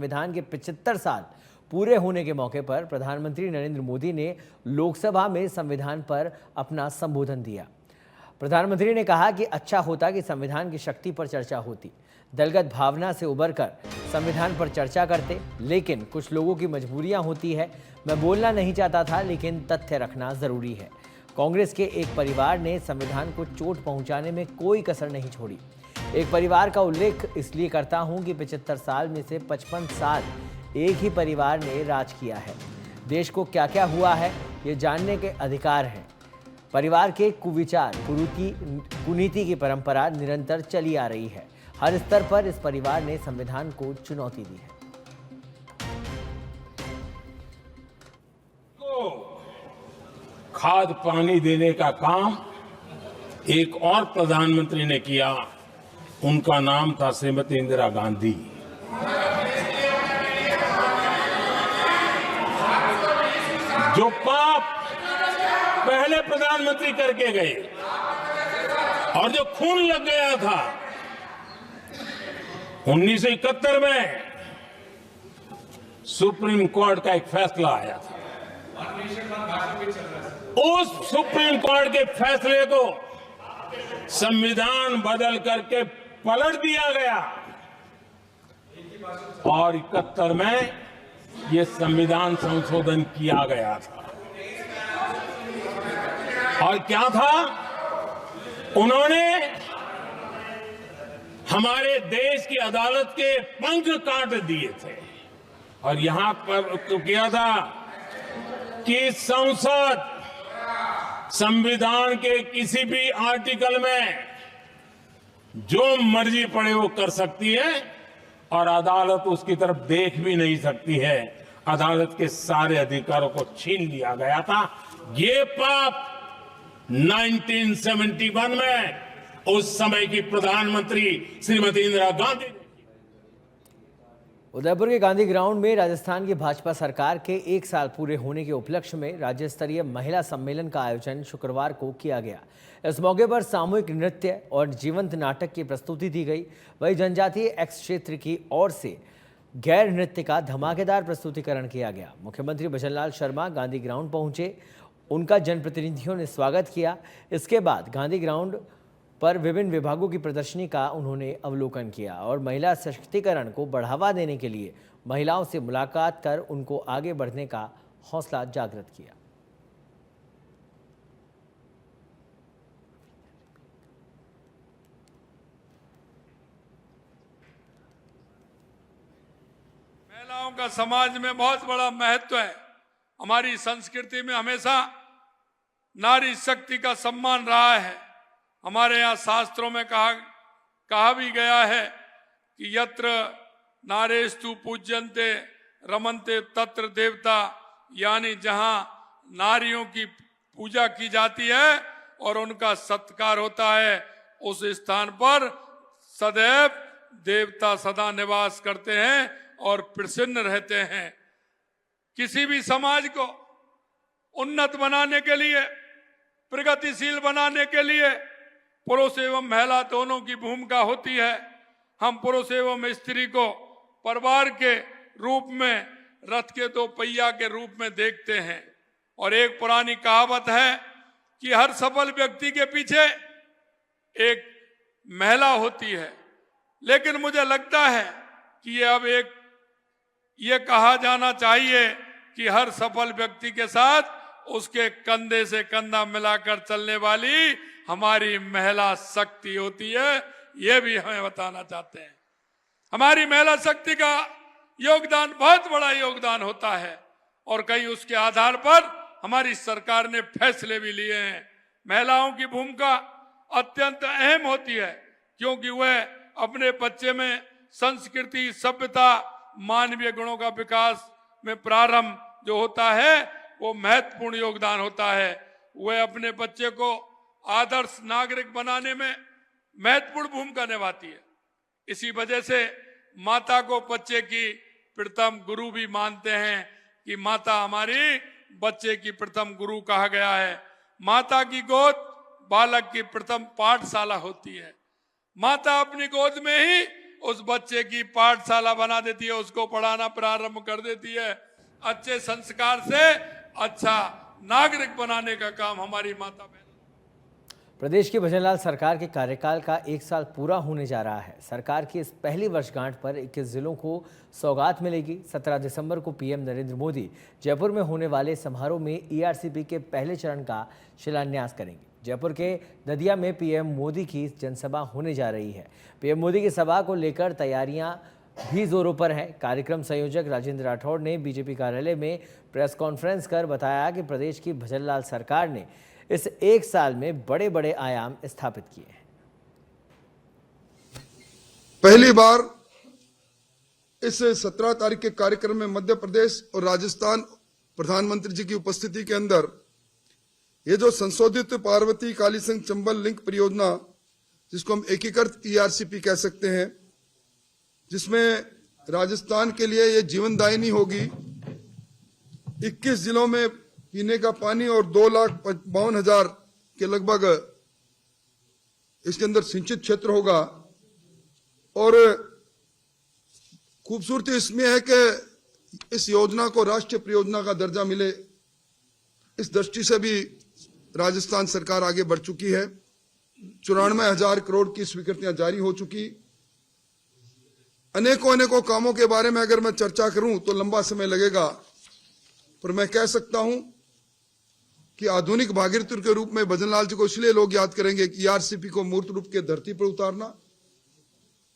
संविधान के 75 साल पूरे होने के मौके पर प्रधानमंत्री नरेंद्र मोदी ने लोकसभा में संविधान पर अपना संबोधन दिया। प्रधानमंत्री ने कहा कि अच्छा होता कि संविधान की शक्ति पर चर्चा होती, दलगत भावना से उबरकर संविधान पर चर्चा करते, लेकिन कुछ लोगों की मजबूरियां होती है। मैं बोलना नहीं चाहता था, लेकिन तथ्य रखना जरूरी है। कांग्रेस के एक परिवार ने संविधान को चोट पहुंचाने में कोई कसर नहीं छोड़ी। एक परिवार का उल्लेख इसलिए करता हूं कि 75 साल में से 55 साल एक ही परिवार ने राज किया है। देश को क्या क्या हुआ है ये जानने के अधिकार है। परिवार के कुविचार, कुनीति की परंपरा निरंतर चली आ रही है। हर स्तर पर इस परिवार ने संविधान को चुनौती दी है। खाद पानी देने का काम एक और प्रधानमंत्री ने किया, उनका नाम था श्रीमती इंदिरा गांधी। जो पाप पहले प्रधानमंत्री करके गए और जो खून लग गया था 1971 में, सुप्रीम कोर्ट का एक फैसला आया था। उस सुप्रीम कोर्ट के फैसले को संविधान बदल करके पलट दिया गया और 71 में यह संविधान संशोधन किया गया था। और क्या था, उन्होंने हमारे देश की अदालत के पंख काट दिए थे और यहां पर तो किया था कि संसद संविधान के किसी भी आर्टिकल में जो मर्जी पड़े वो कर सकती है और अदालत उसकी तरफ देख भी नहीं सकती है। अदालत के सारे अधिकारों को छीन लिया गया था। ये पाप 1971 में उस समय की प्रधानमंत्री श्रीमती इंदिरा गांधी। उदयपुर के गांधी ग्राउंड में राजस्थान की भाजपा सरकार के 1 साल पूरे होने के उपलक्ष्य में राज्य स्तरीय महिला सम्मेलन का आयोजन शुक्रवार को किया गया। इस मौके पर सामूहिक नृत्य और जीवंत नाटक की प्रस्तुति दी गई। वहीं जनजातीय एक्स क्षेत्र की ओर से गैर नृत्य का धमाकेदार प्रस्तुतिकरण किया गया। मुख्यमंत्री भजनलाल शर्मा गांधी ग्राउंड पहुंचे, उनका जनप्रतिनिधियों ने स्वागत किया। इसके बाद गांधी ग्राउंड पर विभिन्न विभागों की प्रदर्शनी का उन्होंने अवलोकन किया और महिला सशक्तिकरण को बढ़ावा देने के लिए महिलाओं से मुलाकात कर उनको आगे बढ़ने का हौसला जागृत किया। महिलाओं का समाज में बहुत बड़ा महत्व है। हमारी संस्कृति में हमेशा नारी शक्ति का सम्मान रहा है। हमारे यहाँ शास्त्रों में कहा भी गया है कि यत्र नारेस्तु पूज्यन्ते रमन्ते तत्र देवता, यानी जहाँ नारियों की पूजा की जाती है और उनका सत्कार होता है, उस स्थान पर सदैव देवता सदा निवास करते हैं और प्रसन्न रहते हैं। किसी भी समाज को उन्नत बनाने के लिए, प्रगतिशील बनाने के लिए पुरुष एवं महिला दोनों की भूमिका होती है। हम पुरुष एवं स्त्री को परिवार के रूप में, रथ के 2 पहिया के रूप में देखते हैं। और एक पुरानी कहावत है कि हर सफल व्यक्ति के पीछे एक महिला होती है। लेकिन मुझे लगता है कि ये कहा जाना चाहिए कि हर सफल व्यक्ति के साथ उसके कंधे से कंधा मिलाकर चलने वाली हमारी महिला शक्ति होती है। ये भी हमें बताना चाहते हैं। हमारी महिला शक्ति का योगदान बहुत बड़ा योगदान होता है और कई उसके आधार पर हमारी सरकार ने फैसले भी लिए हैं। महिलाओं की भूमिका अत्यंत अहम होती है क्योंकि वह अपने बच्चे में संस्कृति, सभ्यता, मानवीय गुणों का विकास में प्रारंभ जो होता है वो महत्वपूर्ण योगदान होता है। वह अपने बच्चे को आदर्श नागरिक बनाने में महत्वपूर्ण भूमिका निभाती है। इसी वजह से माता को बच्चे की प्रथम गुरु भी मानते हैं कि माता हमारी बच्चे की प्रथम गुरु कहा गया है। माता की गोद बालक की प्रथम पाठशाला होती है। माता अपनी गोद में ही उस बच्चे की पाठशाला बना देती है, उसको पढ़ाना प्रारंभ कर देती है। अच्छे संस्कार से अच्छा नागरिक बनाने का काम हमारी माता बहन। प्रदेश की भजनलाल सरकार के कार्यकाल का 1 साल पूरा होने जा रहा है। सरकार की इस पहली वर्षगांठ पर 21 जिलों को सौगात मिलेगी। 17 दिसंबर को पीएम नरेंद्र मोदी जयपुर में होने वाले समारोह में ईआरसीपी के पहले चरण का शिलान्यास करेंगे। जयपुर के ददिया में पीएम मोदी की जनसभा होने जा रही है। पीएम मोदी की सभा को लेकर तैयारियां भी जोरों पर हैं। कार्यक्रम संयोजक राजेंद्र राठौड़ ने बीजेपी कार्यालय में प्रेस कॉन्फ्रेंस कर बताया कि प्रदेश की भजनलाल सरकार ने इस 1 साल में बड़े बड़े आयाम स्थापित किए हैं। पहली बार इस 17 तारीख के कार्यक्रम में मध्य प्रदेश और राजस्थान प्रधानमंत्री जी की उपस्थिति के अंदर ये जो संशोधित पार्वती कालीसिंह चंबल लिंक परियोजना, जिसको हम एकीकृत ईआरसीपी कह सकते हैं, जिसमें राजस्थान के लिए ये जीवनदायिनी होगी। 21 जिलों में पीने का पानी और 2,52,000 के लगभग इसके अंदर सिंचित क्षेत्र होगा। और खूबसूरती इसमें है कि इस योजना को राष्ट्रीय परियोजना का दर्जा मिले, इस दृष्टि से भी राजस्थान सरकार आगे बढ़ चुकी है। 94,000 करोड़ की स्वीकृतियां जारी हो चुकी। अनेकों कामों के बारे में अगर मैं चर्चा करूं तो लंबा समय लगेगा, पर मैं कह सकता हूं कि आधुनिक भागीरथी के रूप में भजनलाल जी को इसलिए लोग याद करेंगे कि ईआरसीपी को मूर्त रूप के धरती पर उतारना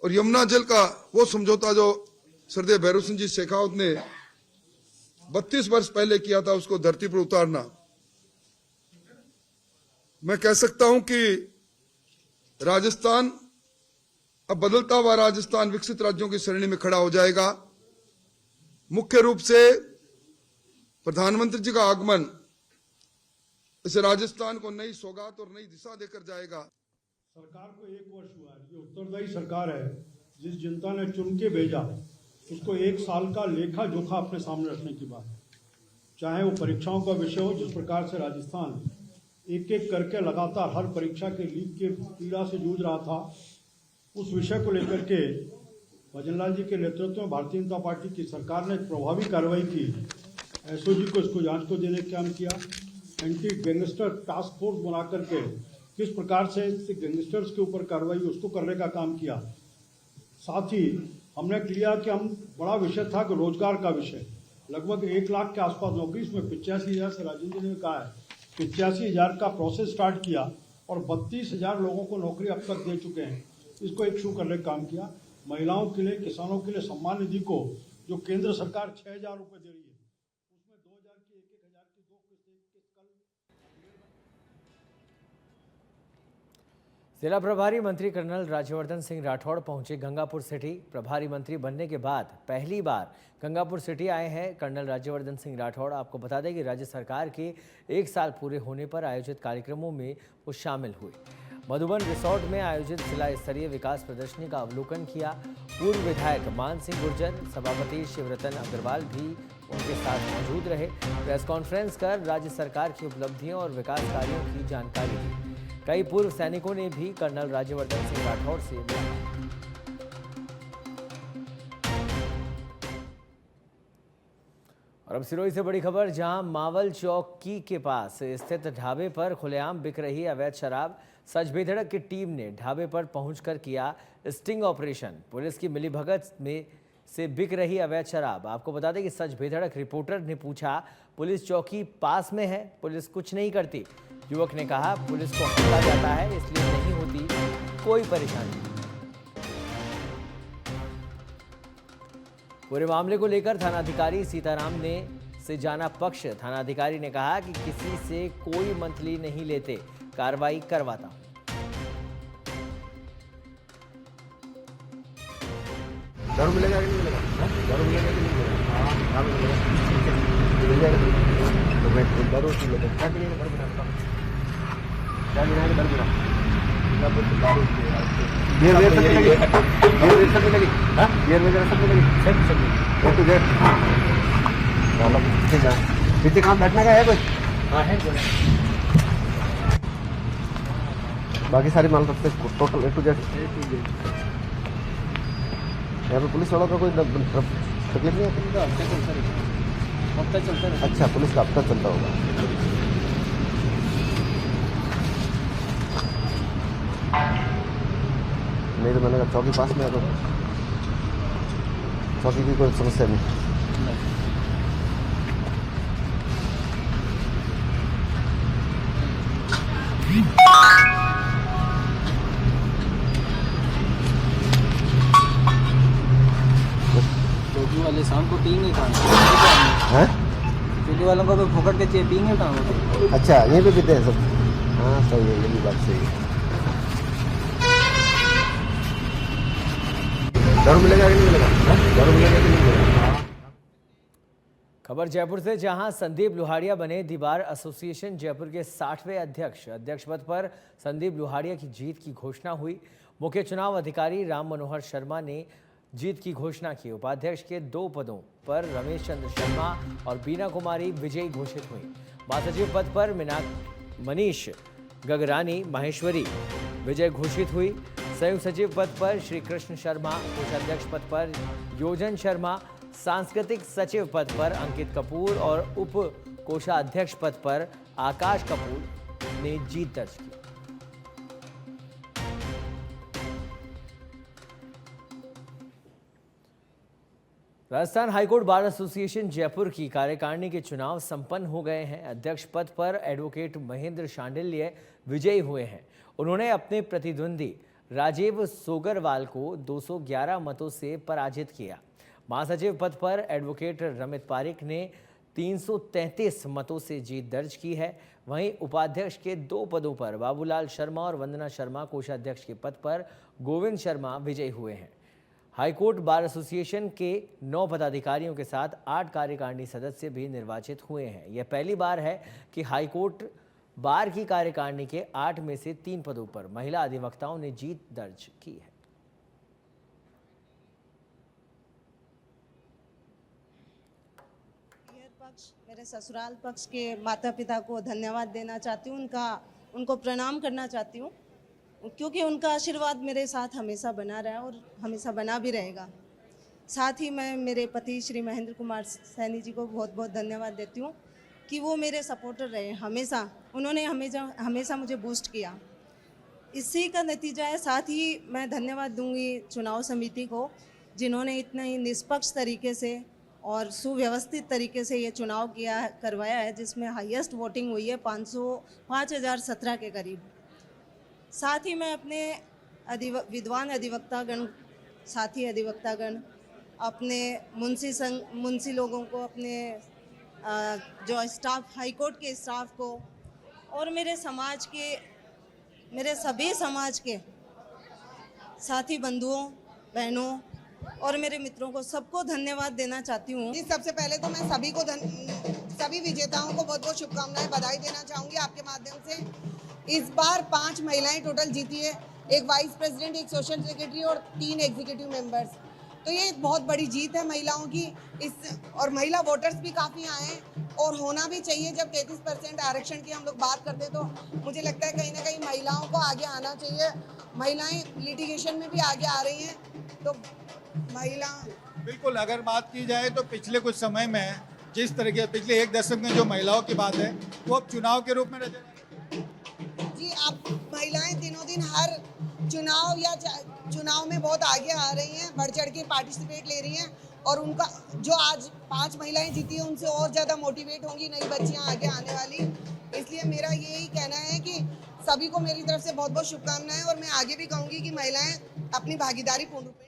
और यमुना जल का वो समझौता जो सरदेव भैरव सिंह जी शेखावत ने 32 वर्ष पहले किया था, उसको धरती पर उतारना। मैं कह सकता हूं कि राजस्थान अब बदलता हुआ राजस्थान विकसित राज्यों की श्रेणी में खड़ा हो जाएगा। मुख्य रूप से प्रधानमंत्री जी का आगमन इस राजस्थान को नई सौगात और नई दिशा देकर जाएगा। सरकार को 1 वर्ष हुआ है। ये उत्तरदायी सरकार है। जिस जनता ने चुन के भेजा, उसको 1 साल का लेखा जोखा अपने सामने रखने की बात है। चाहे वो परीक्षाओं का विषय हो, जिस प्रकार से राजस्थान एक एक करके लगातार हर परीक्षा के लीक के पीड़ा से जूझ रहा था, उस विषय को लेकर के भजनलाल जी के नेतृत्व में भारतीय जनता पार्टी की सरकार ने प्रभावी कार्रवाई की। एसओजी को इसको जांच को देने का काम किया। एंटी गैंगस्टर टास्क फोर्स बना करके किस प्रकार से गैंगस्टर्स के ऊपर कार्रवाई उसको करने का काम किया। साथ ही हमने किया कि हम बड़ा विषय था कि रोजगार का विषय, लगभग 1 लाख के आसपास नौकरी, इसमें 85,000 से राजेंद्र जी ने कहा है 85,000 का प्रोसेस स्टार्ट किया और 32,000 लोगों को नौकरी अब तक दे चुके हैं। इसको एक शुरू करने का काम किया। महिलाओं के लिए, किसानों के लिए सम्मान निधि को जो केंद्र सरकार 6,000 रुपये दे रही है, उसमें 2,000 की 1,000 की 2 किस्त कल। जिला प्रभारी मंत्री कर्नल राज्यवर्धन सिंह राठौड़ पहुंचे गंगापुर सिटी। प्रभारी मंत्री बनने के बाद पहली बार गंगापुर सिटी आए हैं कर्नल राज्यवर्धन सिंह राठौड़। आपको बता दें कि राज्य सरकार के 1 साल पूरे होने पर आयोजित कार्यक्रमों में वो शामिल हुए। मधुबन रिसोर्ट में आयोजित जिला स्तरीय विकास प्रदर्शनी का अवलोकन किया। पूर्व विधायक मान सिंह गुर्जर, सभापति शिवरतन अग्रवाल भी उनके साथ मौजूद रहे। प्रेस कॉन्फ्रेंस कर राज्य सरकार की उपलब्धियों और विकास कार्यों की जानकारी दी। कई पूर्व सैनिकों ने भी कर्नल राज्यवर्धन सिंह राठौड़ से मिला। और अब सिरोही से बड़ी खबर, जहां मावल चौकी के पास स्थित ढाबे पर खुलेआम बिक रही अवैध शराब। सच बेधड़क की टीम ने ढाबे पर पहुंचकर किया स्टिंग ऑपरेशन। पुलिस की मिलीभगत में से बिक रही अवैध शराब। आपको बता दें कि सच बेधड़क रिपोर्टर ने पूछा, पुलिस चौकी पास में है, पुलिस कुछ नहीं करती। युवक ने कहा, पुलिस को हटा जाता है, इसलिए नहीं होती कोई परेशानी। पूरे मामले को लेकर थानाधिकारी सीताराम ने से जाना पक्ष। थानाधिकारी ने कहा कि किसी से कोई मंथली नहीं लेते, कार्रवाई करवाता हूं। दारू मिलेगा कि नहीं मिलेगा? दारू मिलेगा कि नहीं मिलेगा? हाँ मिलेगा। तो मैं दारू की लेगा क्या करिए? घर बनाता हूँ, क्या गिरा? घर गिरा दारू बियर सब मिलेगी, बियर सब मिलेगी, हाँ बियर वगैरह सब मिलेगी, सब तो गेट पीछे काम बैठने का है कोई? हाँ है। बाकी सारी माल रखते टोटल A to Z। यहाँ पे पुलिस वालों का कोई तकलीफ नहीं है? हफ्ता चलता है। अच्छा, पुलिस का हफ्ता चलता होगा। नहीं तो मैंने कहा चौकी पास में है तो चौकी की कोई समस्या नहीं। चौकी वाले शाम को पियेंगे कहाँ? हैं? चौकी वालों को भी फोकट के चाहिए, पियेंगे कहाँ? अच्छा, यहीं पे पीते हैं सब? हाँ सही है, ये भी बात सही है। दारू मिलेगा कि नहीं मिलेगा? दारू मिलेगा कि नहीं मिलेगा? खबर जयपुर से, जहां संदीप लुहाड़िया बने दी बार एसोसिएशन जयपुर के 60वें अध्यक्ष पद पर संदीप लुहाड़िया की जीत की घोषणा हुई। मुख्य चुनाव अधिकारी राम मनोहर शर्मा ने जीत की घोषणा की। उपाध्यक्ष के 2 पदों पर रमेश चंद्र शर्मा और बीना कुमारी विजयी घोषित हुई। महासचिव पद पर मनीष गगरानी माहेश्वरी विजय घोषित हुई। संयुक्त सचिव पद पर श्री कृष्ण शर्मा, कोषाध्यक्ष पद पर योजन शर्मा, सांस्कृतिक सचिव पद पर अंकित कपूर और उप कोषाध्यक्ष पद पर आकाश कपूर ने जीत दर्ज की। Rajasthan high court bar association Jaipur की कार्यकारिणी के चुनाव संपन्न हो गए हैं। अध्यक्ष पद पर एडवोकेट महेंद्र शांडिल्य विजयी हुए हैं। उन्होंने अपने प्रतिद्वंदी राजीव सोगरवाल को 211 मतों से पराजित किया। महासचिव पद पर एडवोकेट रमित पारिक ने 333 मतों से जीत दर्ज की है। वहीं उपाध्यक्ष के 2 पदों पर बाबूलाल शर्मा और वंदना शर्मा, कोषाध्यक्ष के पद पर गोविंद शर्मा विजयी हुए हैं। हाईकोर्ट बार एसोसिएशन के 9 पदाधिकारियों के साथ 8 कार्यकारिणी सदस्य भी निर्वाचित हुए हैं। यह पहली बार है कि हाईकोर्ट बार की कार्यकारिणी के 8 में से 3 पदों पर महिला अधिवक्ताओं ने जीत दर्ज की है। मेरे ससुराल पक्ष के माता पिता को धन्यवाद देना चाहती हूँ, उनको प्रणाम करना चाहती हूँ, क्योंकि उनका आशीर्वाद मेरे साथ हमेशा बना रहा है और हमेशा बना भी रहेगा। साथ ही मैं मेरे पति श्री महेंद्र कुमार सैनी जी को बहुत बहुत धन्यवाद देती हूँ कि वो मेरे सपोर्टर रहे हमेशा। उन्होंने हमेशा मुझे बूस्ट किया, इसी का नतीजा है। साथ ही मैं धन्यवाद दूंगी चुनाव समिति को, जिन्होंने इतने ही निष्पक्ष तरीके से और सुव्यवस्थित तरीके से ये चुनाव करवाया है, जिसमें हाईएस्ट वोटिंग हुई है 5017 के करीब। साथ ही मैं अपने विद्वान अधिवक्तागण, साथी अधिवक्तागण, अपने मुंशी लोगों को, अपने जो स्टाफ, हाईकोर्ट के स्टाफ को और मेरे सभी समाज के साथी बंधुओं, बहनों और मेरे मित्रों को, सबको धन्यवाद देना चाहती हूँ। सबसे पहले तो मैं सभी विजेताओं को बहुत बहुत शुभकामनाएं, बधाई देना चाहूँगी आपके माध्यम से। इस बार 5 महिलाएं टोटल जीती है, एक वाइस प्रेसिडेंट, एक सोशल सेक्रेटरी और 3 एग्जीक्यूटिव मेंबर्स। तो ये एक बहुत बड़ी जीत है महिलाओं की। और महिला वोटर्स भी काफ़ी आए हैं और होना भी चाहिए। जब 33% आरक्षण की हम लोग बात करते हैं तो मुझे लगता है कहीं ना कहीं महिलाओं को आगे आना चाहिए। महिलाएं लिटिगेशन में भी आगे आ रही हैं, तो बिल्कुल, अगर बात की जाए तो पिछले कुछ समय में जिस तरह के पिछले 1 दशक में जो महिलाओं की बात है वो अब चुनाव के रूप में नजर जी, अब महिलाएं दिनों दिन हर चुनाव में बहुत आगे आ रही हैं, बढ़ चढ़ के पार्टिसिपेट ले रही हैं और उनका जो आज 5 महिलाएं जीती हैं उनसे और ज़्यादा मोटिवेट होंगी नई बच्चियां आगे आने वाली। इसलिए मेरा यही कहना है कि सभी को मेरी तरफ से बहुत बहुत शुभकामनाएं और मैं आगे भी कहूँगी कि महिलाएं अपनी भागीदारी पूर्ण रूप में।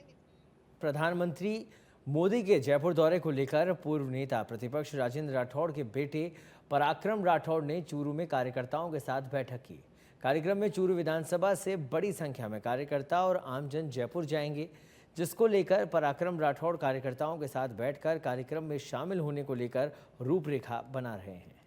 प्रधानमंत्री मोदी के जयपुर दौरे को लेकर पूर्व नेता प्रतिपक्ष राजेंद्र राठौड़ के बेटे पराक्रम राठौड़ ने चूरू में कार्यकर्ताओं के साथ बैठक की। कार्यक्रम में चूरू विधानसभा से बड़ी संख्या में कार्यकर्ता और आमजन जयपुर जाएंगे, जिसको लेकर पराक्रम राठौड़ कार्यकर्ताओं के साथ बैठकर कार्यक्रम में शामिल होने को लेकर रूपरेखा बना रहे हैं।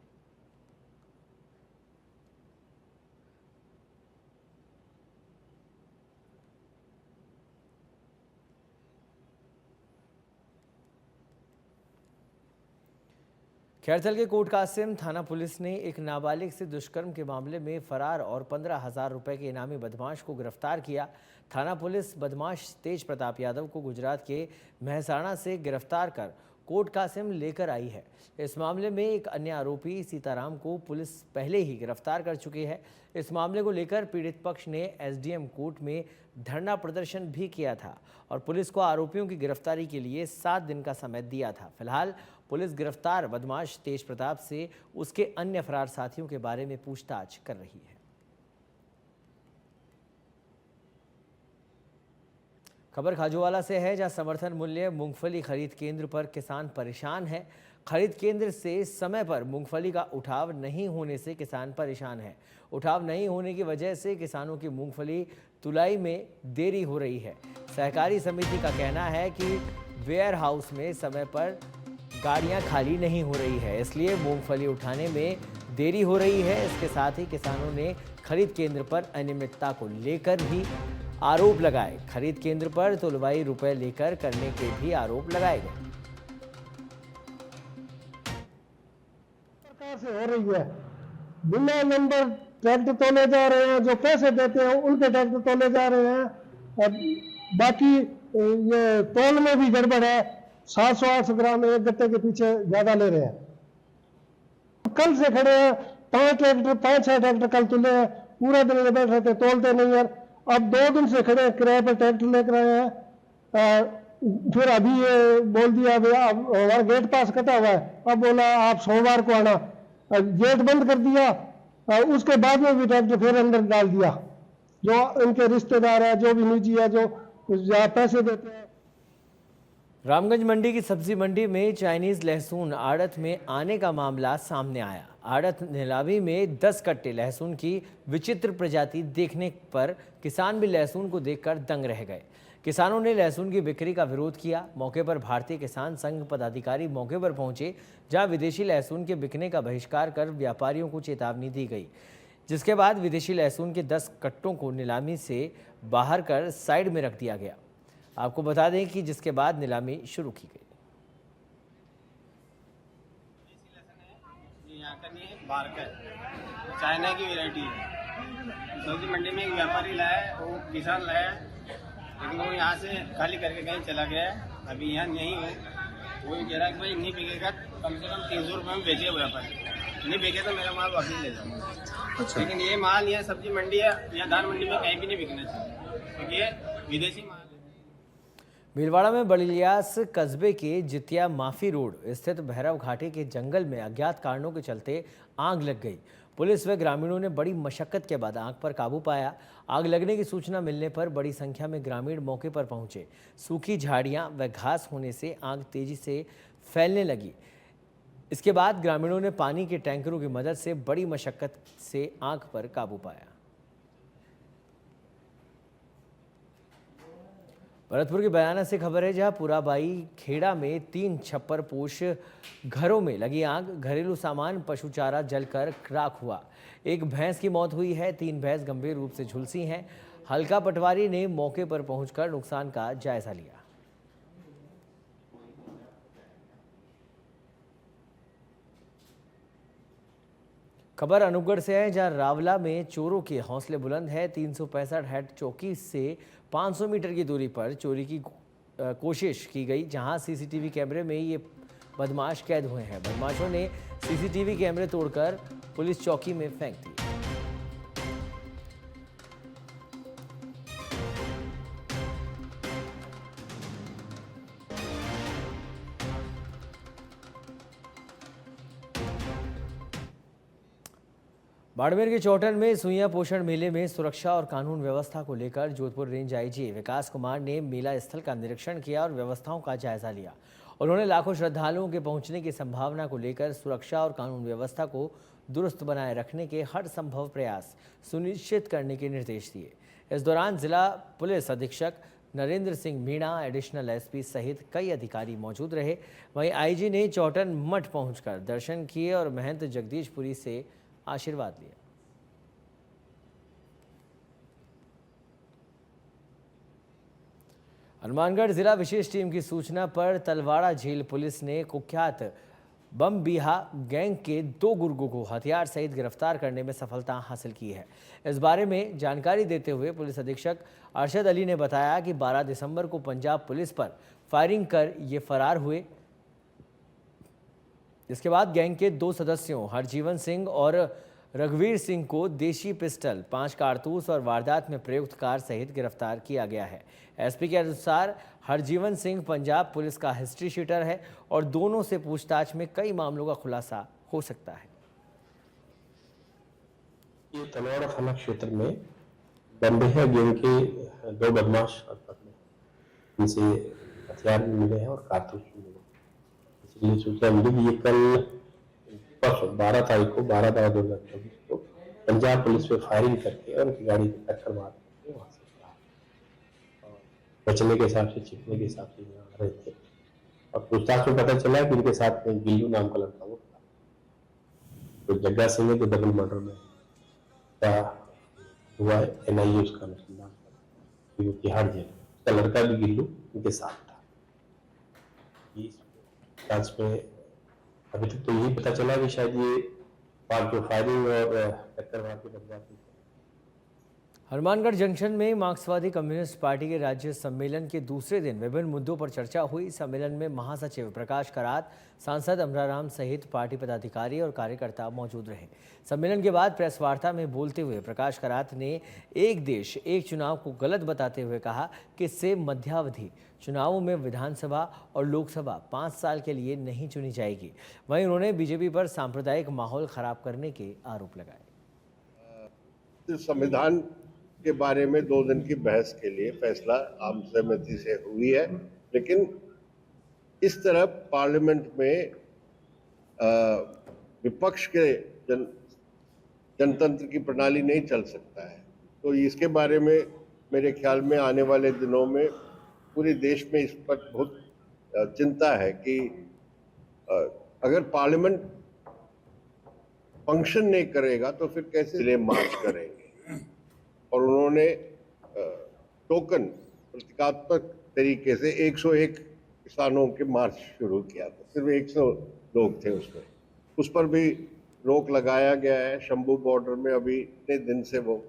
खैरथल के कोट कासिम थाना पुलिस ने एक नाबालिग से दुष्कर्म के मामले में फरार और 15,000 रुपए के इनामी बदमाश को गिरफ्तार किया। थाना पुलिस बदमाश तेज प्रताप यादव को गुजरात के महसाणा से गिरफ्तार कर कोट कासिम लेकर आई है। इस मामले में एक अन्य आरोपी सीताराम को पुलिस पहले ही गिरफ्तार कर चुकी है। इस मामले को लेकर पीड़ित पक्ष ने एसडीएम कोर्ट में धरना प्रदर्शन भी किया था और पुलिस को आरोपियों की गिरफ्तारी के लिए 7 दिन का समय दिया था। फिलहाल पुलिस गिरफ्तार बदमाश तेज प्रताप से उसके अन्य फरार साथियों के बारे में पूछताछ कर रही है। खबर खाजूवाला से है, जहां समर्थन मूल्य मूंगफली खरीद केंद्र पर किसान परेशान है। खरीद केंद्र से समय पर मूंगफली का उठाव नहीं होने से किसान परेशान है। उठाव नहीं होने की वजह से किसानों की मूंगफली तुलाई में देरी हो रही है। सहकारी समिति का कहना है कि वेयर हाउस में समय पर गाड़ियां खाली नहीं हो रही है, इसलिए मूंगफली उठाने में देरी हो रही है। इसके साथ ही किसानों ने खरीद केंद्र पर अनियमितता को लेकर भी आरोप लगाए। खरीद केंद्र पर तुलवाई रुपए लेकर करने के भी आरोप लगाए गए। सरकार से हो रही है, बिना नंबर ट्रैक्टर तोले जा रहे हैं, जो पैसे देते हैं उनके ट्रैक्टर तोले जा रहे हैं। और बाकी ये तोल में भी गड़बड़ है, 700-800 ग्राम एक गट्टे के पीछे ज्यादा ले रहे हैं। कल से खड़े हैं, 5-6 ट्रैक्टर कल तुले हैं, पूरा दिन बैठ रहे थे, तोलते नहीं है। अब 2 दिन से खड़े किराए पर ट्रैक्टर लेकर आए हैं। फिर अभी ये बोल दिया भैया हमारा गेट पास कटा हुआ है, अब बोला आप सोमवार को आना। गेट बंद कर दिया, उसके बाद में भी ट्रैक्टर फिर अंदर डाल दिया। जो इनके रिश्तेदार है, जो भी निजी है, जो पैसे देते हैं। रामगंज मंडी की सब्जी मंडी में चाइनीज लहसुन आड़त में आने का मामला सामने आया। आड़त नीलामी में 10 कट्टे लहसुन की विचित्र प्रजाति देखने पर किसान भी लहसुन को देखकर दंग रह गए। किसानों ने लहसुन की बिक्री का विरोध किया। मौके पर भारतीय किसान संघ पदाधिकारी मौके पर पहुंचे, जहां विदेशी लहसुन के बिकने का बहिष्कार कर व्यापारियों को चेतावनी दी गई, जिसके बाद विदेशी लहसुन के 10 कट्टों को नीलामी से बाहर कर साइड में रख दिया गया। आपको बता दें कि जिसके बाद नीलामी शुरू की गई। यहाँ का नहीं है, बाहर का है, चाइना की वैरायटी है। सब्जी मंडी में एक व्यापारी लाया है, वो किसान लाया है, लेकिन वो यहाँ से खाली करके कहीं चला गया है। अभी यहाँ नहीं है, वो कह रहा है कि भाई नहीं बिकेगा, कम से कम 300 रुपये में बेचेगा व्यापारी, नहीं बेचे तो मेरा माल वापस ले जाऊँगा। लेकिन ये माल यहाँ सब्जी मंडी है या धान मंडी में कहीं भी नहीं बिकना चाहिए, क्योंकि ये विदेशी माल। भीलवाड़ा में बड़िलियास कस्बे के जितिया माफी रोड स्थित भैरव घाटी के जंगल में अज्ञात कारणों के चलते आग लग गई। पुलिस व ग्रामीणों ने बड़ी मशक्कत के बाद आग पर काबू पाया। आग लगने की सूचना मिलने पर बड़ी संख्या में ग्रामीण मौके पर पहुंचे। सूखी झाड़ियां व घास होने से आग तेजी से फैलने लगी। इसके बाद ग्रामीणों ने पानी के टैंकरों की मदद से बड़ी मशक्कत से आग पर काबू पाया। भरतपुर के बयाना से खबर है, जहां पुराबाई खेड़ा में 3 छप्पर पोश घरों में लगी आग। घरेलू सामान पशु चारा जलकर राख हुआ। एक भैंस की मौत हुई है, 3 भैंस गंभीर रूप से झुलसी हैं। हल्का पटवारी ने मौके पर पहुंचकर नुकसान का जायजा लिया। खबर अनूपगढ़ से है, जहां रावला में चोरों के हौसले बुलंद है। 365 हेड चौकी से 500 मीटर की दूरी पर चोरी की कोशिश की गई, जहां सीसीटीवी कैमरे में ये बदमाश कैद हुए हैं। बदमाशों ने सीसीटीवी कैमरे तोड़कर पुलिस चौकी में फेंक दिए। बाड़मेर के चौटन में सुइयां पोषण मेले में सुरक्षा और कानून व्यवस्था को लेकर जोधपुर रेंज आईजी विकास कुमार ने मेला स्थल का निरीक्षण किया और व्यवस्थाओं का जायजा लिया। उन्होंने लाखों श्रद्धालुओं के पहुंचने की संभावना को लेकर सुरक्षा और कानून व्यवस्था को दुरुस्त बनाए रखने के हर संभव प्रयास सुनिश्चित करने के निर्देश दिए। इस दौरान जिला पुलिस अधीक्षक नरेंद्र सिंह मीणा, एडिशनल एसपी सहित कई अधिकारी मौजूद रहे। वहीं आईजी ने चौटन मठ पहुंचकर दर्शन किए और महंत जगदीशपुरी से आशीर्वाद लिया। हनुमानगढ़ जिला विशेष टीम की सूचना पर तलवाड़ा झील पुलिस ने कुख्यात बम बिहा गैंग के 2 गुर्गों को हथियार सहित गिरफ्तार करने में सफलता हासिल की है। इस बारे में जानकारी देते हुए पुलिस अधीक्षक अरशद अली ने बताया कि 12 दिसंबर को पंजाब पुलिस पर फायरिंग कर ये फरार हुए। इसके बाद गैंग के 2 सदस्यों हरजीवन सिंह और रघुवीर सिंह को देशी पिस्टल, 5 कारतूस और वारदात में प्रयुक्त कार सहित गिरफ्तार किया गया है। एसपी के अनुसार हरजीवन सिंह पंजाब पुलिस का हिस्ट्री शीटर है और दोनों से पूछताछ में कई मामलों का खुलासा हो सकता है। ये तलवाड़ा थाना क्षेत्र में बंदेहा गैंग के 2 बदमाश पकड़े, इनसे हथियार भी मिले हैं और कारतूस भी मिले। इसलिए सूचना मिली कि ये कल परसों 12 तारीख को 12/12/2024 को पंजाब पुलिस पे फायरिंग करके और उनकी गाड़ी को टक्कर मार के वहां से बचने के हिसाब से, छिपने के हिसाब से यहाँ रहे थे। और पूछताछ में पता चला कि इनके साथ में गिल्लू नाम का लड़का वो था, तो जग्गा सिंह है जो डबल मर्डर में का हुआ है। NIA उसका अनुसंधान तिहाड़ जेल, उसका लड़का भी गिल्लू इनके साथ था। इस जांच में अभी तक तो यही पता चला कि शायद ये जो फायरिंग और टक्कर मार के बदला। हनुमानगढ़ जंक्शन में मार्क्सवादी कम्युनिस्ट पार्टी के राज्य सम्मेलन के दूसरे दिन विभिन्न मुद्दों पर चर्चा हुई। सम्मेलन में महासचिव प्रकाश करात, सांसद अमराराम सहित पार्टी पदाधिकारी और कार्यकर्ता मौजूद रहे। सम्मेलन के बाद प्रेस वार्ता में बोलते हुए प्रकाश करात ने एक देश एक चुनाव को गलत बताते हुए कहा कि इससे मध्यावधि चुनावों में विधानसभा और लोकसभा 5 साल के लिए नहीं चुनी जाएगी। वहीं उन्होंने बीजेपी पर सांप्रदायिक माहौल खराब करने के आरोप लगाए। संविधान के बारे में 2 दिन की बहस के लिए फैसला आम सहमति से हुई है, लेकिन इस तरह पार्लियामेंट में विपक्ष के जनतंत्र की प्रणाली नहीं चल सकता है। तो इसके बारे में मेरे ख्याल में आने वाले दिनों में पूरे देश में इस पर बहुत चिंता है कि अगर पार्लियामेंट फंक्शन नहीं करेगा तो फिर कैसे मार्च करेंगे। और उन्होंने टोकन प्रतीकात्मक तरीके से 101 किसानों के मार्च शुरू किया था। सिर्फ 100 लोग थे उसमें, उस पर भी रोक लगाया गया है। शंभू बॉर्डर में अभी इतने दिन से वो